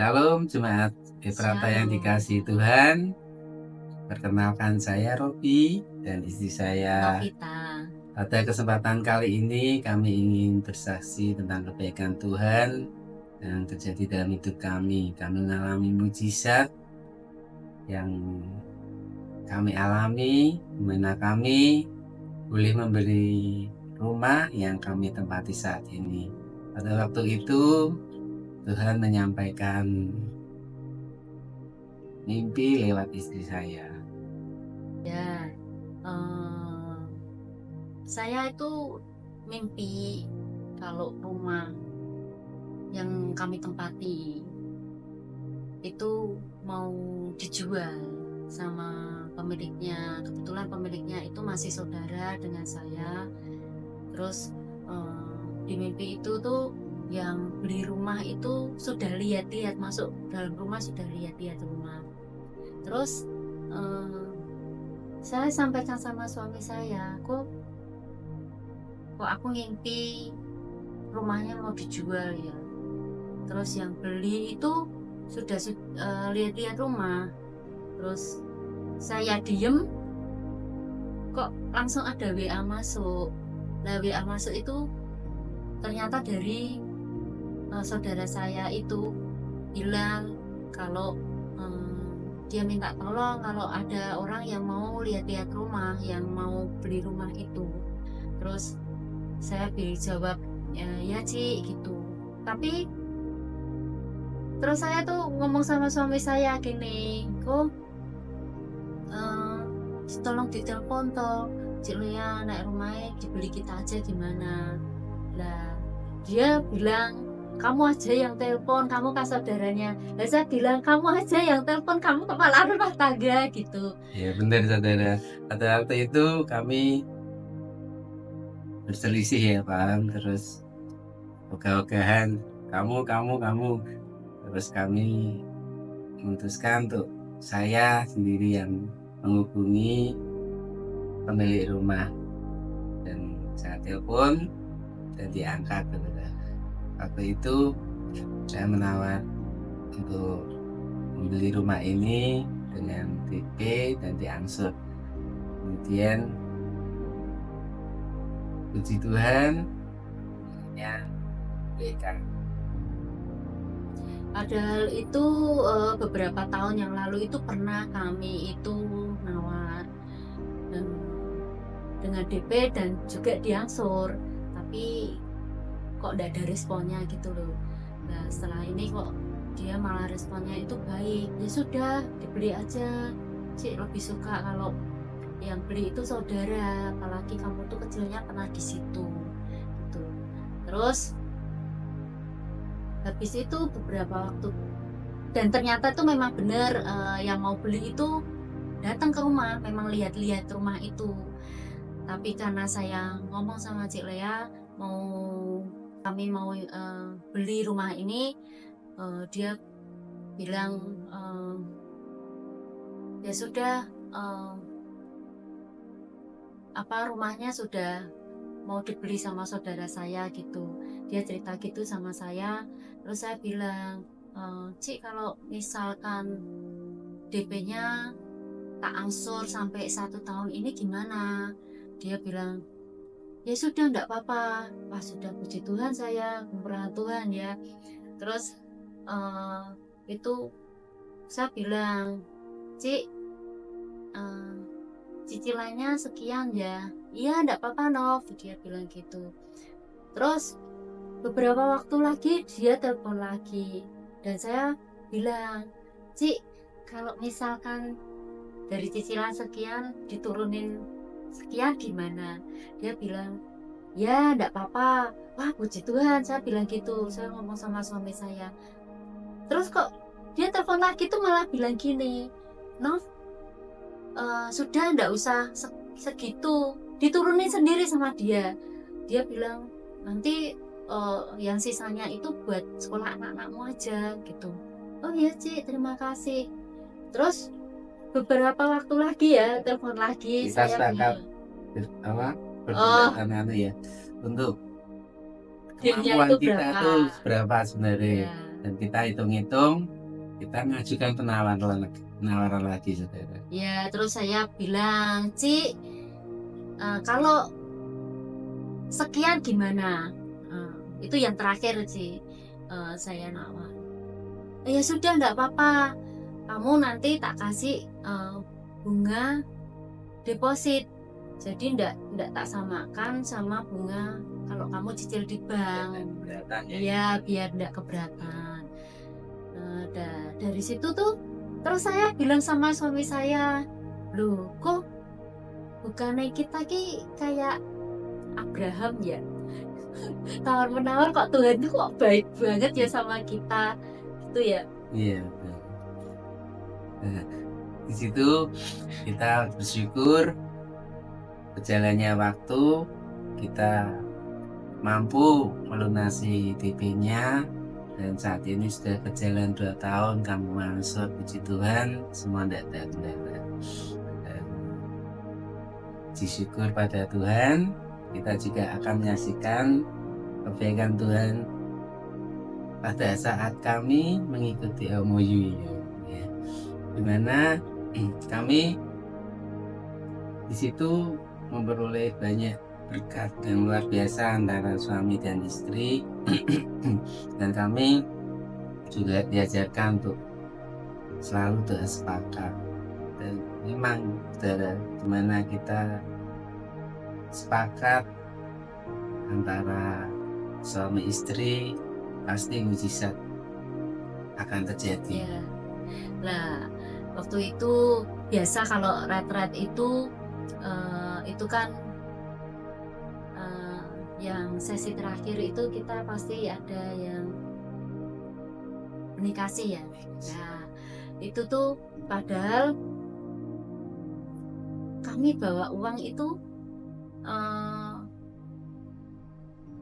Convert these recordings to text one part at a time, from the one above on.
Shalom Jemaat Efrata yang Shalom, dikasihi Tuhan. Perkenalkan saya Robi dan istri saya. Novita. Pada kesempatan kali ini kami ingin bersaksi tentang kebaikan Tuhan yang terjadi dalam hidup kami. Kami mengalami mujizat yang kami alami, di mana kami boleh membeli rumah yang kami tempati saat ini. Pada waktu itu Tuhan menyampaikan mimpi lewat istri saya. Ya, saya itu mimpi kalau rumah yang kami tempati itu mau dijual sama pemiliknya. Kebetulan pemiliknya itu masih saudara dengan saya. Terus di mimpi itu tuh yang beli rumah itu sudah lihat-lihat, masuk dalam rumah sudah lihat-lihat rumah. Terus saya sampaikan sama suami saya, kok aku ngimpi rumahnya mau dijual ya. Terus yang beli itu sudah lihat-lihat rumah. Terus saya diem, kok langsung ada WA masuk. Nah, WA masuk itu ternyata dari saudara saya itu bilang kalau dia minta tolong kalau ada orang yang mau lihat-lihat rumah, yang mau beli rumah itu. Terus saya jawab ya Ci gitu. Tapi terus saya tuh ngomong sama suami saya gini, kok eh, tolong ditelepon toh Cik Lia naik rumahnya dibeli kita aja gimana. Lah dia bilang kamu aja yang telepon, kamu kan saudaranya. Lah saya bilang kamu aja yang telepon, kamu kepala rumah tangga gitu. Ya benar saudara. Pada waktu itu kami berselisih ya Pak. Terus ogah-ogahan kamu. Terus kami memutuskan untuk saya sendiri yang menghubungi pemilik rumah dan saya telepon dan diangkat saudara. Waktu itu saya menawar untuk membeli rumah ini dengan DP dan diangsur. Kemudian puji Tuhan ya berikan. Padahal itu beberapa tahun yang lalu itu pernah kami itu nawar dan dengan DP dan juga diangsur, tapi kok tidak ada responnya gitu loh. Nah setelah ini kok dia malah responnya itu baik. Ya sudah dibeli aja. Cik lebih suka kalau yang beli itu saudara, apalagi kamu tuh kecilnya pernah di situ gitu. Terus habis itu beberapa waktu dan ternyata tuh memang benar yang mau beli itu datang ke rumah, memang lihat-lihat rumah itu. Tapi karena saya ngomong sama Cik Lea kami mau beli rumah ini, dia bilang ya sudah, rumahnya sudah mau dibeli sama saudara saya gitu. Dia cerita gitu sama saya. Terus saya bilang, Cik kalau misalkan DP-nya tak angsur sampai 1 tahun ini gimana? Dia bilang ya sudah enggak apa-apa. Wah sudah puji Tuhan, saya kemurahan Tuhan ya. Terus itu saya bilang, Cik cicilannya sekian ya. Iya enggak apa-apa Nov, dia bilang gitu. Terus beberapa waktu lagi dia telepon lagi dan saya bilang, Cik kalau misalkan dari cicilan sekian diturunin sekian gimana? Dia bilang ya enggak apa-apa. Wah puji Tuhan, saya bilang gitu. Saya ngomong sama suami saya. Terus kok dia telepon lagi tuh malah bilang gini, Nov sudah enggak usah segitu, diturunin sendiri sama dia. Dia bilang nanti yang sisanya itu buat sekolah anak-anakmu aja gitu. Oh iya Cik, terima kasih. Terus beberapa waktu lagi ya telepon lagi, Kita saya sepakat bilang oh berpendapat untuk dealnya itu kemampuan kita berapa tuh berapa sebenarnya. ya. dan kita hitung-hitung, kita mengajukan penawaran lagi, saudara. Ya, terus saya bilang, Ci, kalau sekian gimana? Itu yang terakhir sih, saya nawar. Ya sudah, enggak apa-apa, kamu nanti tak kasih bunga deposit, jadi enggak tak samakan sama bunga kalau kamu cicil di bank. Iya, biar enggak keberatan. Dari situ tuh terus saya bilang sama suami saya, loh kok bukannya kita kayak Abraham ya, tawar menawar, kok Tuhan tuh kok baik banget ya sama kita gitu ya. Iya, betul. Nah, di situ kita bersyukur berjalannya waktu, kita mampu melunasi DP-nya, dan saat ini sudah berjalan 2 tahun kamu masuk, puji Tuhan, semua tidak ada kendala. Dan puji syukur pada Tuhan, kita juga akan menyaksikan kebaikan Tuhan pada saat kami mengikuti MOU ya, dimana kami di situ memperoleh banyak berkat yang luar biasa antara suami dan istri. Dan kami juga diajarkan untuk selalu doa sepakat. Dan memang, saudara, dimana kita sepakat antara suami istri, pasti mujizat akan terjadi. Ya. Nah, waktu itu biasa kalau retret itu kan yang sesi terakhir itu kita pasti ada yang menikasi ya. Nah, itu tuh padahal kami bawa uang itu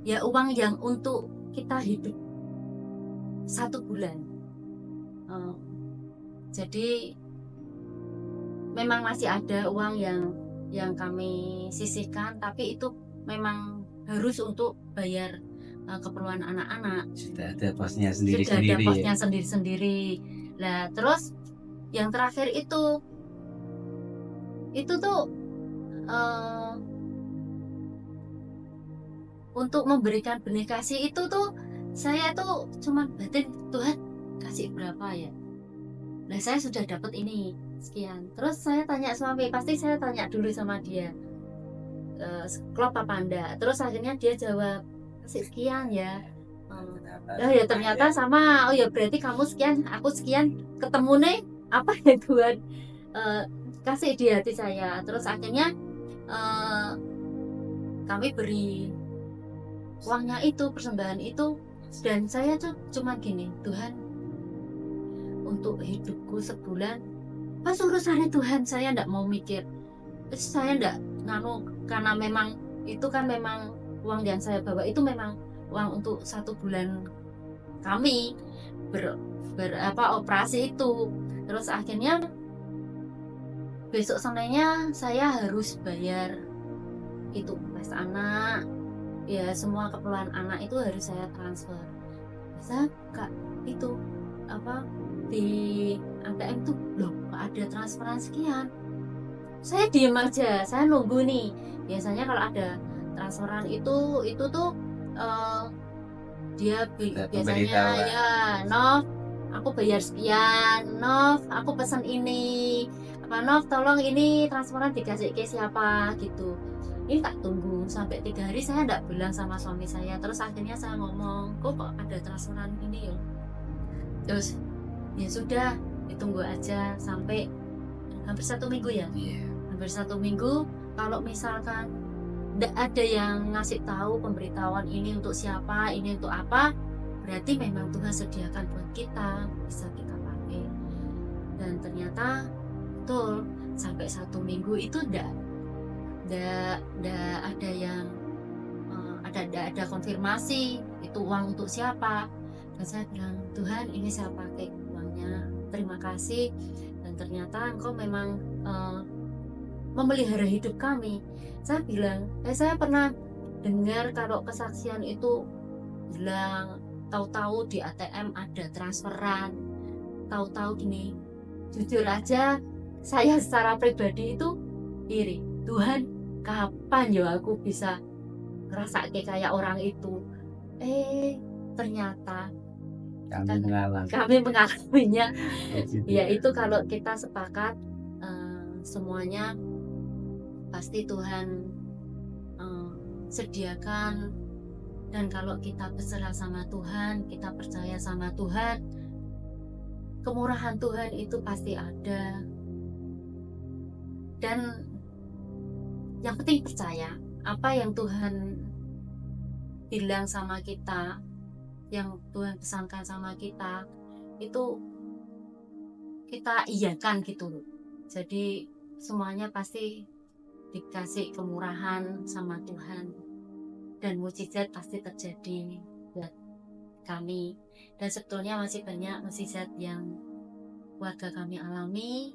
ya uang yang untuk kita hidup 1 bulan. Jadi memang masih ada uang yang kami sisihkan, tapi itu memang harus untuk bayar keperluan anak-anak. Sudah ada posnya Sudah ada sendiri-sendiri posnya ya. sendiri-sendiri. Nah, terus yang terakhir itu tuh untuk memberikan benih kasih itu tuh saya tuh cuma batin, Tuhan kasih berapa ya. Nah, saya sudah dapat ini sekian. Terus saya tanya suami, pasti saya tanya dulu sama dia, klop apa enggak. Terus akhirnya dia jawab kasih sekian ya. Ya ternyata sama. Oh ya berarti kamu sekian, aku sekian, ketemu nih apa ya Tuhan kasih di hati saya. Terus akhirnya kami beri uangnya itu, persembahan itu, dan saya tuh cuma gini, Tuhan untuk hidupku sebulan pas urusannya Tuhan, saya enggak mau mikir. Saya enggak karena memang itu kan memang uang yang saya bawa itu memang uang untuk 1 bulan kami operasi itu. Terus akhirnya besok senenya saya harus bayar itu les anak ya, semua keperluan anak itu harus saya transfer. Saya kak itu di ATM tuh loh kok ada transferan sekian. Saya diem aja, saya nunggu nih. Biasanya kalau ada transferan itu tuh dia biasanya ya, Nov aku bayar sekian, Nov aku pesan ini, Nov tolong ini transferan dikasih ke siapa gitu. Ini tak tunggu sampai 3 hari, saya enggak bilang sama suami saya. Terus akhirnya saya ngomong, kok ada transferan ini ya. Terus ya sudah ditunggu aja sampai hampir 1 minggu ya. Hampir 1 minggu. Kalau misalkan tidak ada yang ngasih tahu pemberitahuan ini untuk siapa, ini untuk apa, berarti memang Tuhan sediakan buat kita, bisa kita pakai. Dan ternyata betul sampai 1 minggu itu tidak ada yang ada konfirmasi itu uang untuk siapa. Dan saya bilang, Tuhan ini saya pakai uangnya, terima kasih. Dan ternyata Engkau memang memelihara hidup kami. Saya bilang, saya pernah dengar kalau kesaksian itu bilang tahu-tahu di ATM ada transferan, tahu-tahu gini. Jujur aja, saya secara pribadi itu iri. Tuhan, kapan ya aku bisa ngerasa kayak orang itu? Ternyata kami mengalaminya. Ya itu kalau kita sepakat semuanya pasti Tuhan sediakan. Dan kalau kita berserah sama Tuhan, kita percaya sama Tuhan, kemurahan Tuhan itu pasti ada. Dan yang penting percaya apa yang Tuhan bilang sama kita, yang Tuhan pesankan sama kita, itu kita iyakan gitu loh. Jadi semuanya pasti dikasih kemurahan sama Tuhan, dan mukjizat pasti terjadi buat kami. Dan sebetulnya masih banyak mukjizat yang warga kami alami.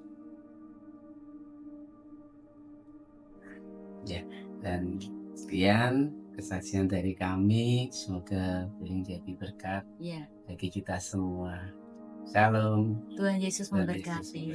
Ya, dan sekian kesaksian dari kami, semoga menjadi berkat bagi kita semua. Shalom. Tuhan Yesus memberkati.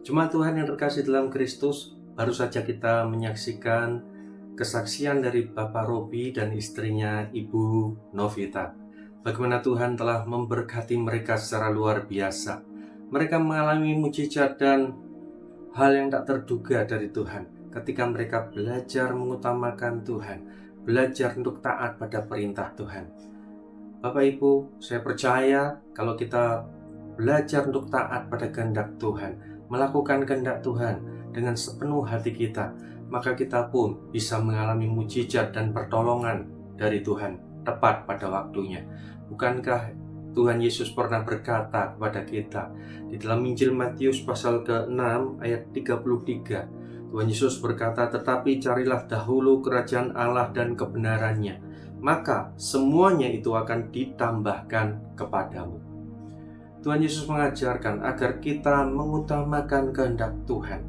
Jemaat Tuhan yang terkasih dalam Kristus, baru saja kita menyaksikan kesaksian dari Bapak Robi dan istrinya Ibu Novita. Bagaimana Tuhan telah memberkati mereka secara luar biasa. Mereka mengalami mukjizat dan hal yang tak terduga dari Tuhan ketika mereka belajar mengutamakan Tuhan, belajar untuk taat pada perintah Tuhan. Bapak Ibu, saya percaya kalau kita belajar untuk taat pada kehendak Tuhan, melakukan kehendak Tuhan dengan sepenuh hati kita, maka kita pun bisa mengalami mukjizat dan pertolongan dari Tuhan tepat pada waktunya. Bukankah Tuhan Yesus pernah berkata kepada kita di dalam Injil Matius pasal ke-6 ayat 33, Tuhan Yesus berkata, "Tetapi carilah dahulu kerajaan Allah dan kebenarannya, maka semuanya itu akan ditambahkan kepadamu." Tuhan Yesus mengajarkan agar kita mengutamakan kehendak Tuhan,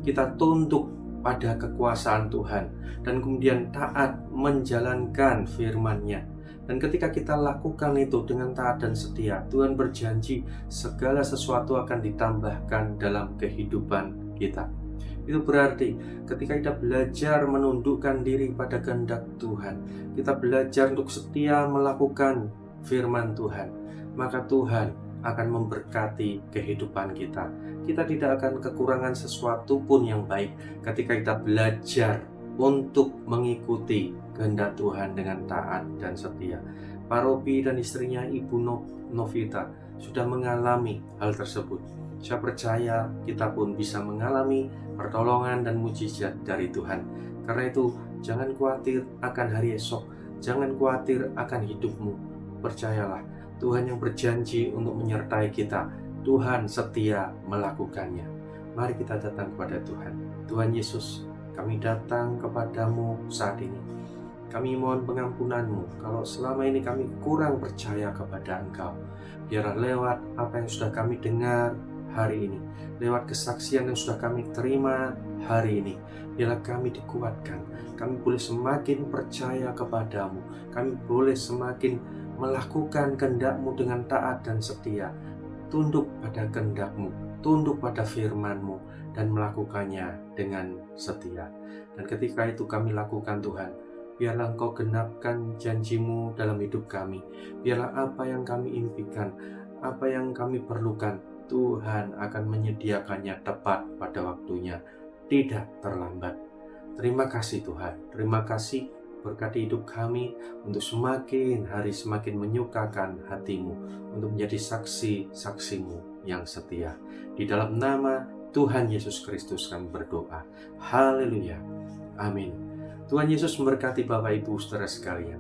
kita tunduk pada kekuasaan Tuhan, dan kemudian taat menjalankan firman-Nya. Dan ketika kita lakukan itu dengan taat dan setia, Tuhan berjanji segala sesuatu akan ditambahkan dalam kehidupan kita. Itu berarti ketika kita belajar menundukkan diri pada kehendak Tuhan, kita belajar untuk setia melakukan firman Tuhan, maka Tuhan akan memberkati kehidupan kita. Kita tidak akan kekurangan sesuatu pun yang baik ketika kita belajar untuk mengikuti kehendak Tuhan dengan taat dan setia. Pak Robi dan istrinya Ibu Novita sudah mengalami hal tersebut. Saya percaya kita pun bisa mengalami pertolongan dan mukjizat dari Tuhan. Karena itu, jangan khawatir akan hari esok, jangan khawatir akan hidupmu. Percayalah, Tuhan yang berjanji untuk menyertai kita, Tuhan setia melakukannya. Mari kita datang kepada Tuhan. Tuhan Yesus, kami datang kepadamu saat ini. Kami mohon pengampunan-Mu kalau selama ini kami kurang percaya kepada Engkau. Biarlah lewat apa yang sudah kami dengar hari ini, lewat kesaksian yang sudah kami terima hari ini, biarlah kami dikuatkan. Kami boleh semakin percaya kepadamu. Kami boleh semakin melakukan kehendak-Mu dengan taat dan setia, tunduk pada kehendak-Mu, tunduk pada firman-Mu, dan melakukannya dengan setia. Dan ketika itu kami lakukan, Tuhan, biarlah Engkau genapkan janji-Mu dalam hidup kami. Biarlah apa yang kami impikan, apa yang kami perlukan, Tuhan akan menyediakannya tepat pada waktunya, tidak terlambat. Terima kasih Tuhan, terima kasih berkati hidup kami untuk semakin hari semakin menyukakan hati-Mu, untuk menjadi saksi-saksi-Mu yang setia. Di dalam nama Tuhan Yesus Kristus kami berdoa. Haleluya. Amin. Tuhan Yesus memberkati Bapak Ibu saudara sekalian.